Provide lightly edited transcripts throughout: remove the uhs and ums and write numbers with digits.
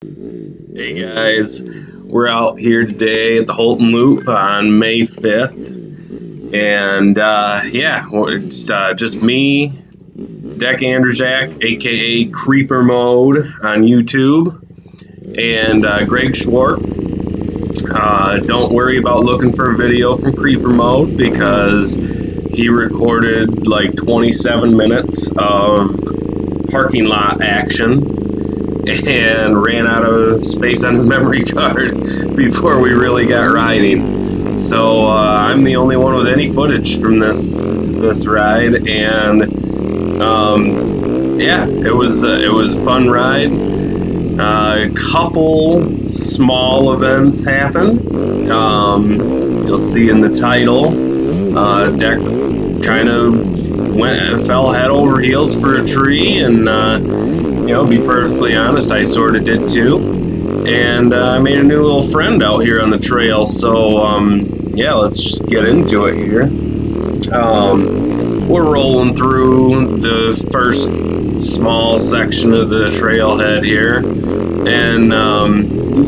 Hey guys, we're out here today at the Holton Loop on May 5th, and yeah, it's just me, Deck Andrejczak, aka Creeper Mode on YouTube, and Greg Schwark. Don't worry about looking for a video from Creeper Mode because he recorded like 27 minutes of parking lot action and ran out of space on his memory card before we really got riding. So I'm the only one with any footage from this ride, and yeah, it was a fun ride. A couple small events happened. You'll see in the title, Deck kind of fell head over heels for a tree, and you know, be perfectly honest, I sort of did too. And I made a new little friend out here on the trail, so yeah, let's just get into it here. We're rolling through the first small section of the trailhead here, and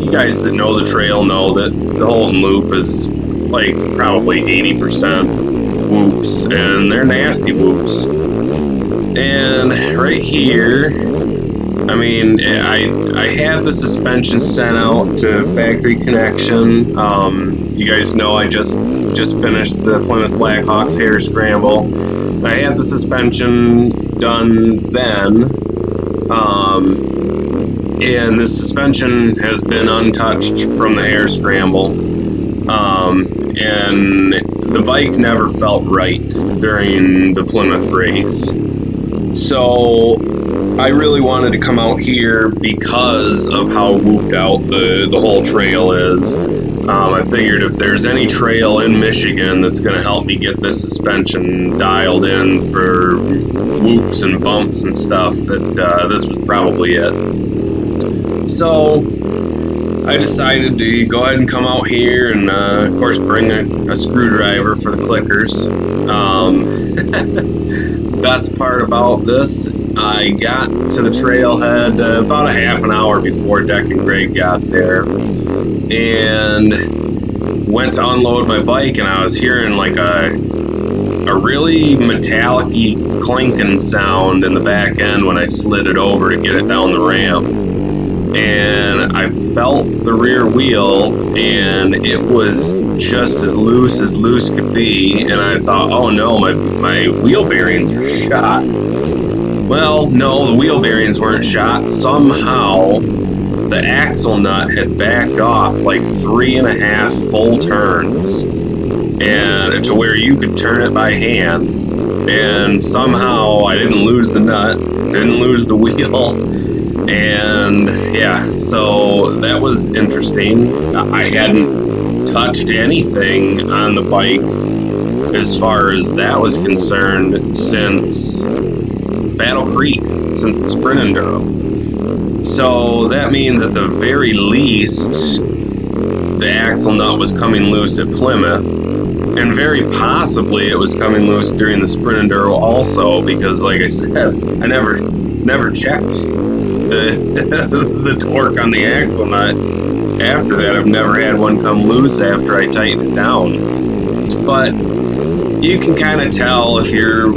you guys that know the trail know that the Holton Loop is like probably 80% whoops, and they're nasty whoops. And right here, I mean, I had the suspension sent out to factory connection. You guys know I just finished the Plymouth Blackhawks hair scramble. I had the suspension done then, and the suspension has been untouched from the hair scramble, and the bike never felt right during the Plymouth race. So I really wanted to come out here because of how whooped out the whole trail is. I figured if there's any trail in Michigan that's going to help me get this suspension dialed in for whoops and bumps and stuff, that this was probably it. So I decided to go ahead and come out here and, of course, bring a screwdriver for the clickers. Best part about this, I got to the trailhead about a half an hour before Deck and Greg got there, and went to unload my bike, and I was hearing like a really metallic-y clinking sound in the back end when I slid it over to get it down the ramp. And I felt the rear wheel, and it was just as loose could be, and I thought, oh no, my wheel bearings are shot. Well, no, the wheel bearings weren't shot. Somehow the axle nut had backed off like 3.5 full turns, and to where you could turn it by hand, and somehow I didn't lose the nut, didn't lose the wheel. And yeah, so that was interesting. I hadn't touched anything on the bike as far as that was concerned since Battle Creek, since the Sprint Enduro. So that means at the very least the axle nut was coming loose at Plymouth, and very possibly it was coming loose during the Sprint Enduro also, because like I said, I never checked the torque on the axle nut. After that, I've never had one come loose after I tightened it down. But you can kind of tell if you're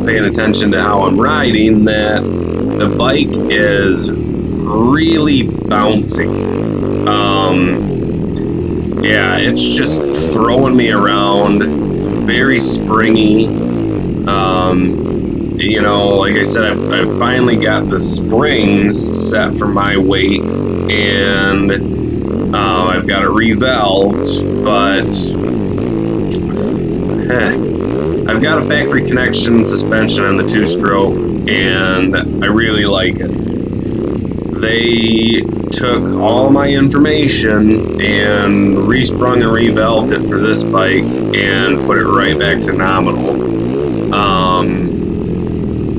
paying attention to how I'm riding that the bike is really bouncy. Yeah, it's just throwing me around, very springy. You know, like I said, I've finally got the springs set for my weight, and I've got it revalved, but I've got a factory connection suspension on the two-stroke, and I really like it. They took all my information and resprung and revalved it for this bike and put it right back to nominal.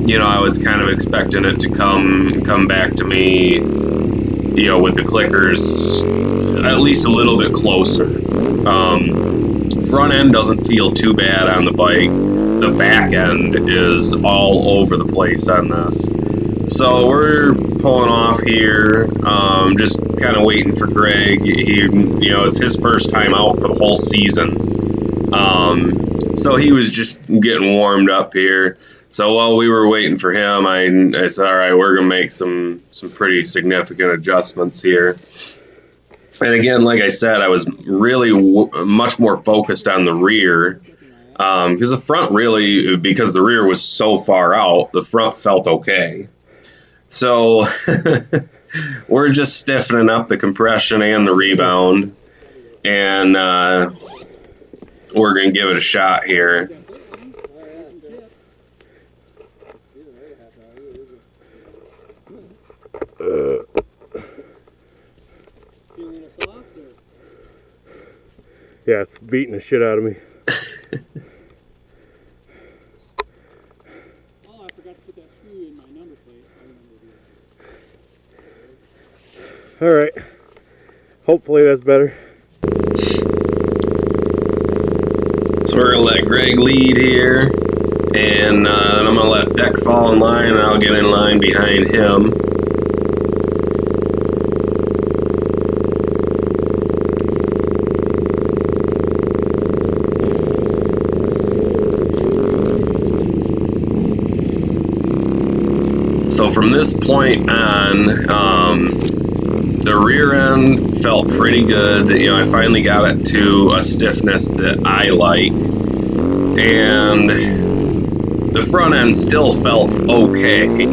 You know, I was kind of expecting it to come back to me, you know, with the clickers at least a little bit closer. Front end doesn't feel too bad on the bike. The back end is all over the place on this. So we're pulling off here, just kind of waiting for Greg. It's his first time out for the whole season. So he was just getting warmed up here. So while we were waiting for him, I said, all right, we're going to make some pretty significant adjustments here. And again, like I said, I was really much more focused on the rear. Because the front because the rear was so far out, the front felt okay. So we're just stiffening up the compression and the rebound, and we're going to give it a shot here. Yeah, it's beating the shit out of me. All right. Hopefully that's better. So we're gonna let Greg lead here, and then I'm gonna let Deck fall in line, and I'll get in line behind him. So from this point on, the rear end felt pretty good. I finally got it to a stiffness that I like, and the front end still felt okay.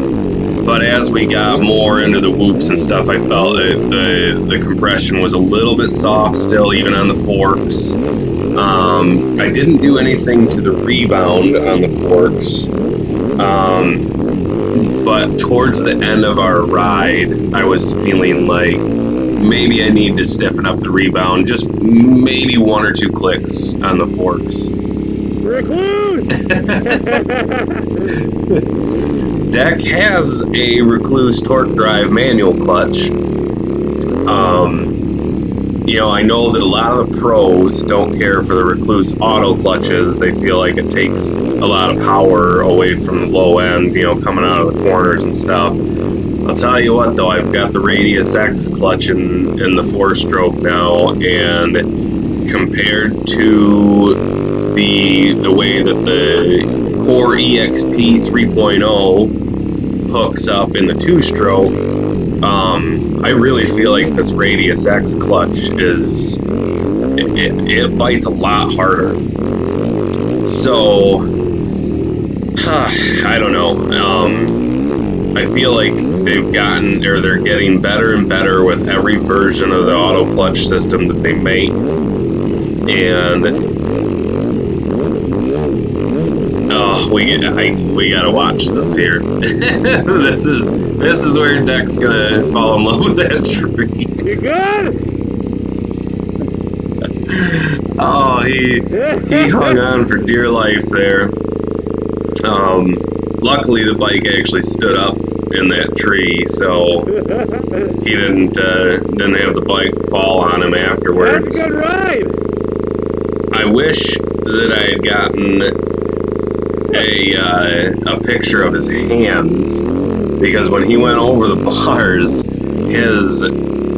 But as we got more into the whoops and stuff, I felt the compression was a little bit soft still, even on the forks. I didn't do anything to the rebound on the forks. But towards the end of our ride, I was feeling like maybe I need to stiffen up the rebound, just maybe 1 or 2 clicks on the forks. Recluse! Deck has a Recluse torque drive manual clutch. I know that a lot of the pros don't care for the Recluse auto clutches. They feel like it takes a lot of power away from the low end, coming out of the corners and stuff. I'll tell you what, though, I've got the Radius X clutch in the 4-stroke now, and compared to the way that the Core EXP 3.0 hooks up in the 2-stroke, I really feel like this Radius X clutch it bites a lot harder. So, I don't know. I feel like they're getting better and better with every version of the auto clutch system that they make. And we gotta watch this here. This is where Deck's gonna fall in love with that tree. You good? Oh, he hung on for dear life there. Luckily the bike actually stood up in that tree, so he didn't have the bike fall on him afterwards. That's a good ride. I wish that I had gotten a picture of his hands, because when he went over the bars, his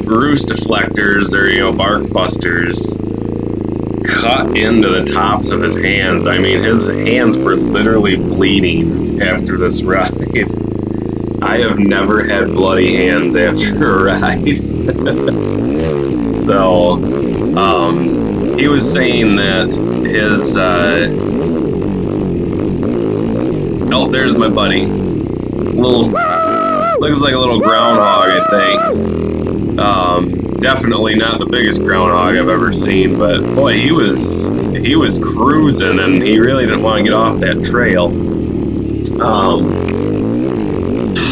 roost deflectors, or bark busters, cut into the tops of his hands. I mean, his hands were literally bleeding after this ride. I have never had bloody hands after a ride. So, he was saying that his, oh, there's my buddy. Looks like a little groundhog, I think. Definitely not the biggest groundhog I've ever seen, but boy, he was cruising, and he really didn't want to get off that trail.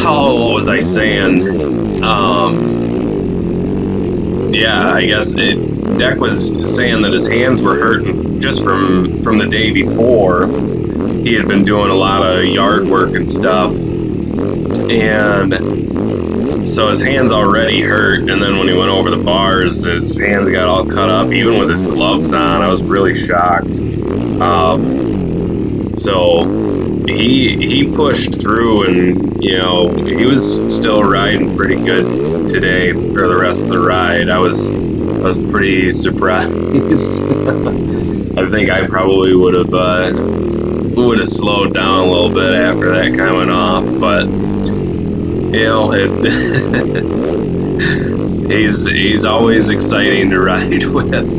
What was I saying? Yeah, I guess Deck was saying that his hands were hurting just from the day before. He had been doing a lot of yard work and stuff, and so his hands already hurt, and then when he went over the bars, his hands got all cut up, even with his gloves on. I was really shocked. So he pushed through, and you know, he was still riding pretty good today for the rest of the ride. I was pretty surprised. I think I probably would have slowed down a little bit after that coming off, but you know, he's always exciting to ride with.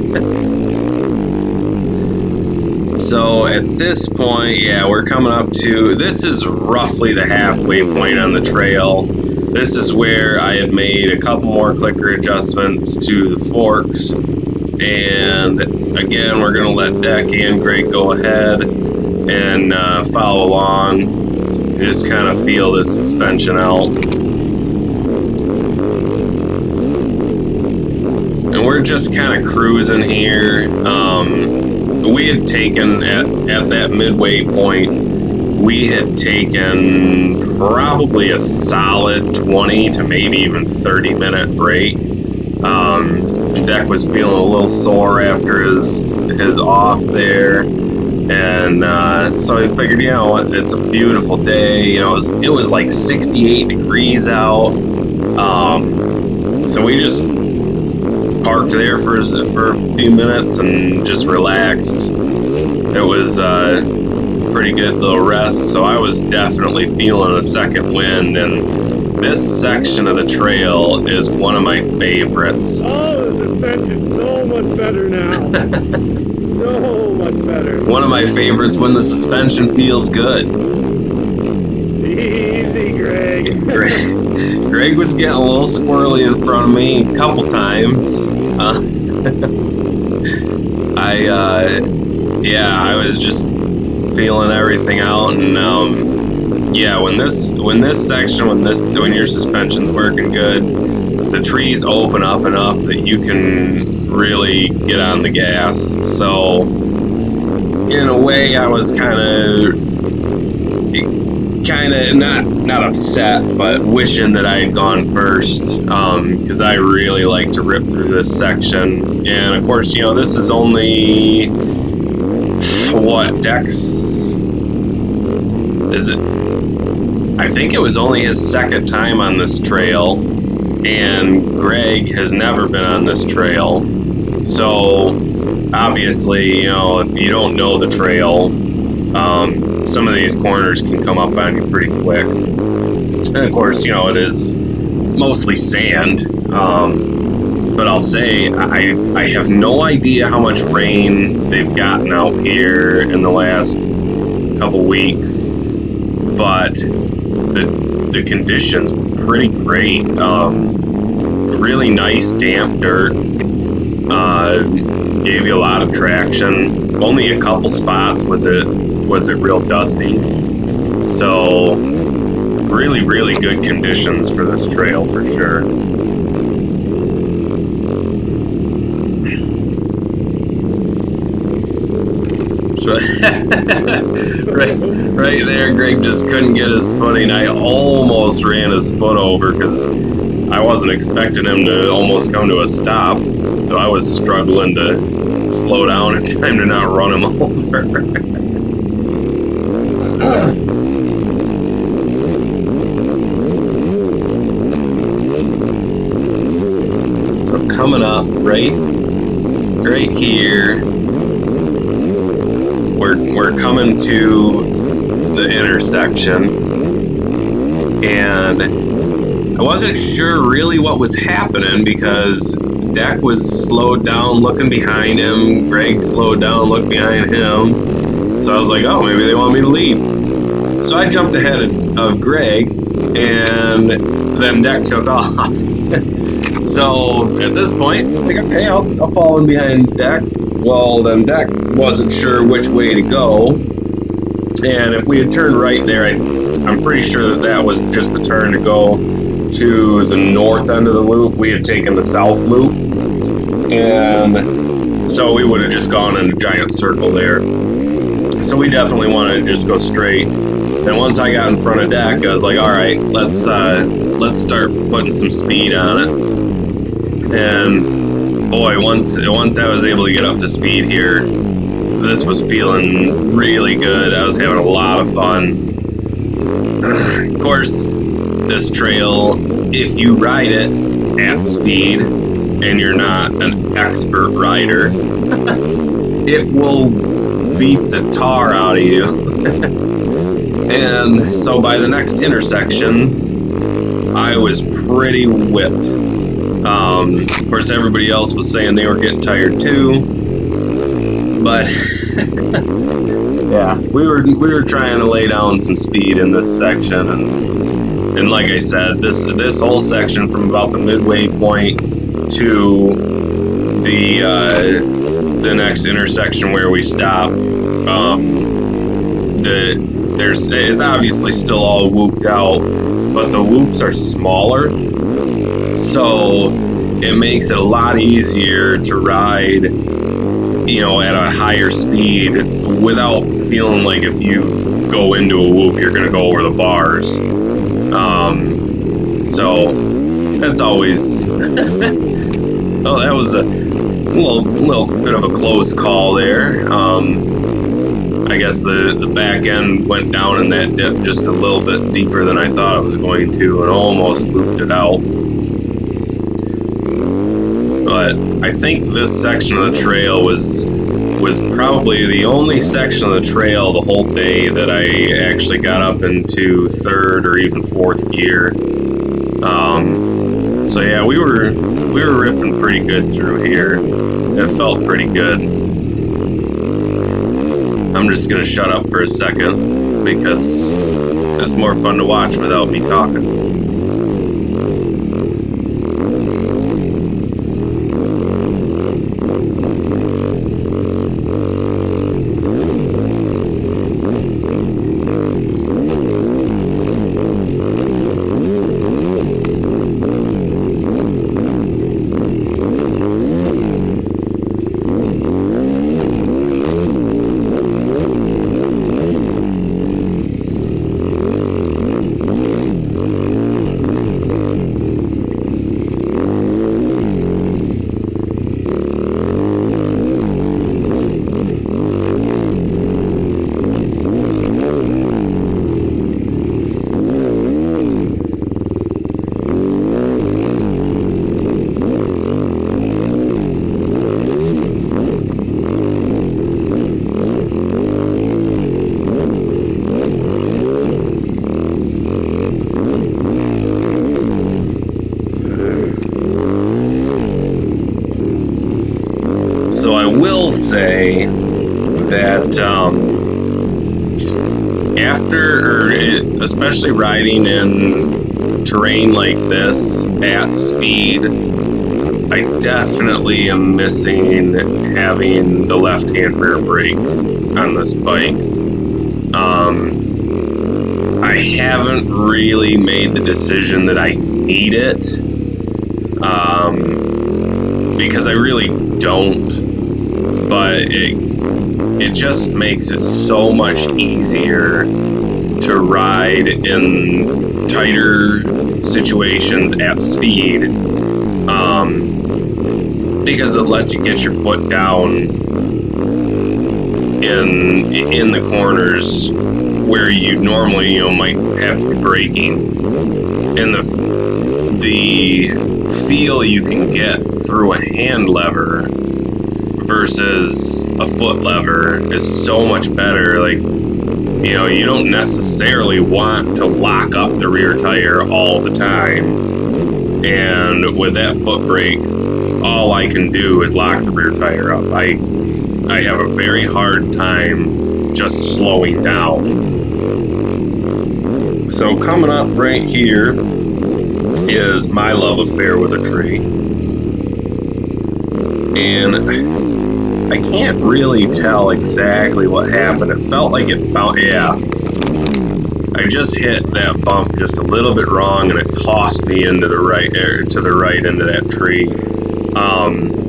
So at this point, yeah, we're coming up to, this is roughly the halfway point on the trail. This is where I had made a couple more clicker adjustments to the forks. And again, we're going to let Deck and Greg go ahead and follow along. And just kind of feel this suspension out. And we're just kind of cruising here. We had taken, at that midway point, we had taken probably a solid 20 to maybe even 30-minute break. Deck was feeling a little sore after his off there, and so I figured, you know what, it's a beautiful day. You know, it was like 68 degrees out. So we just parked there for a few minutes and just relaxed. It was pretty good little rest, so I was definitely feeling a second wind, and this section of the trail is one of my favorites. Oh, the suspension's so much better now. So much better. One of my favorites when the suspension feels good. Easy, Greg. Greg was getting a little squirrely in front of me a couple times. I was just feeling everything out, and yeah, when your suspension's working good, the trees open up enough that you can really get on the gas. So in a way, I was kind of not upset, but wishing that I had gone first, because I really like to rip through this section. And of course, you know, this is only Deck's, is it? I think it was only his second time on this trail, and Greg has never been on this trail. So obviously, you know, if you don't know the trail, some of these corners can come up on you pretty quick. And of course, you know, it is mostly sand. But I'll say, I have no idea how much rain they've gotten out here in the last couple weeks, but the conditions were pretty great. Really nice damp dirt. Gave you a lot of traction. Only a couple spots was it real dusty. So really, really good conditions for this trail for sure. So right there, Greg just couldn't get his footing. I almost ran his foot over because I wasn't expecting him to almost come to a stop. So I was struggling to slow down in time to not run him over. So coming up right here, we're coming to the intersection, and I wasn't sure really what was happening because Deck was slowed down looking behind him, Greg slowed down, looked behind him, so I was like, oh, maybe they want me to leave. So I jumped ahead of Greg, and then Deck took off. So at this point, I was like, okay, I'll fall in behind Deck. Well, then Deck wasn't sure which way to go, and if we had turned right there, I'm pretty sure that was just the turn to go to the north end of the loop. We had taken the south loop, and so we would have just gone in a giant circle there. So we definitely wanted to just go straight. And once I got in front of Deck, I was like, all right, let's start putting some speed on it. And boy, once I was able to get up to speed here, this was feeling really good. I was having a lot of fun. Of course, this trail, if you ride it at speed and you're not an expert rider, it will beat the tar out of you. And so by the next intersection, I was pretty whipped. Of course, everybody else was saying they were getting tired too, but yeah, we were trying to lay down some speed in this section, and like I said, this whole section from about the midway point to the next intersection where we stop, it's obviously still all whooped out, but the whoops are smaller, so it makes it a lot easier to ride, you know, at a higher speed without feeling like if you go into a whoop, you're going to go over the bars. So that's always, well, that was a little bit of a close call there. I guess the back end went down in that dip just a little bit deeper than I thought it was going to, and almost looped it out. But I think this section of the trail was probably the only section of the trail the whole day that I actually got up into third or even fourth gear. So yeah, we were ripping pretty good through here. It felt pretty good. I'm just gonna shut up for a second because it's more fun to watch without me talking. So I will say that especially riding in terrain like this at speed, I definitely am missing having the left-hand rear brake on this bike. I haven't really made the decision that I need it, because I really don't, but it just makes it so much easier to ride in tighter situations at speed, because it lets you get your foot down in the corners where you normally might have to be braking, and the feel you can get through a hand lever versus a foot lever is so much better. Like, you don't necessarily want to lock up the rear tire all the time, and with that foot brake, all I can do is lock the rear tire up. I have a very hard time just slowing down. So coming up right here is my love affair with a tree, and I can't really tell exactly what happened. It felt like it bounced. Yeah, I just hit that bump just a little bit wrong, and it tossed me into the right into that tree.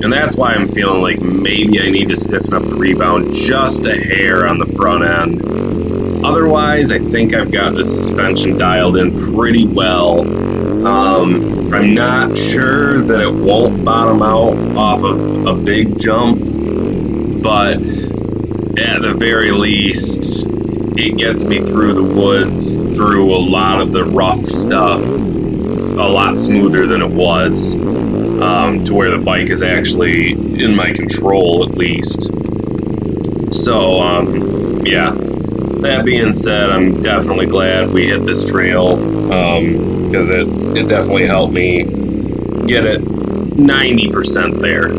And that's why I'm feeling like maybe I need to stiffen up the rebound just a hair on the front end. Otherwise, I think I've got the suspension dialed in pretty well. I'm not sure that it won't bottom out off of a big jump, but at the very least, it gets me through the woods, through a lot of the rough stuff, a lot smoother than it was, to where the bike is actually in my control at least. So, yeah, that being said, I'm definitely glad we hit this trail, because it definitely helped me get it 90% there.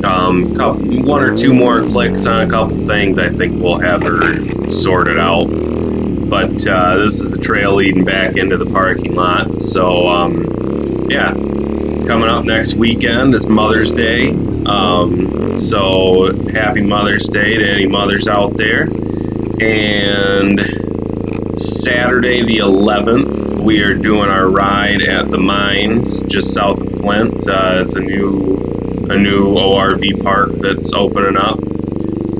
One or two more clicks on a couple things, I think we'll have her sorted out. But this is the trail leading back into the parking lot. So, yeah, coming up next weekend is Mother's Day. So happy Mother's Day to any mothers out there. And Saturday the 11th, we are doing our ride at the mines just south of Flint. It's a new ORV park that's opening up.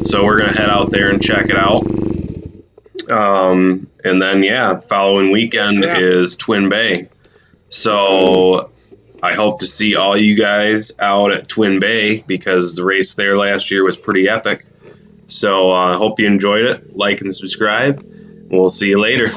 So we're going to head out there and check it out. And then, yeah, following weekend is Twin Bay. So I hope to see all you guys out at Twin Bay, because the race there last year was pretty epic. So I hope you enjoyed it. Like and subscribe. We'll see you later.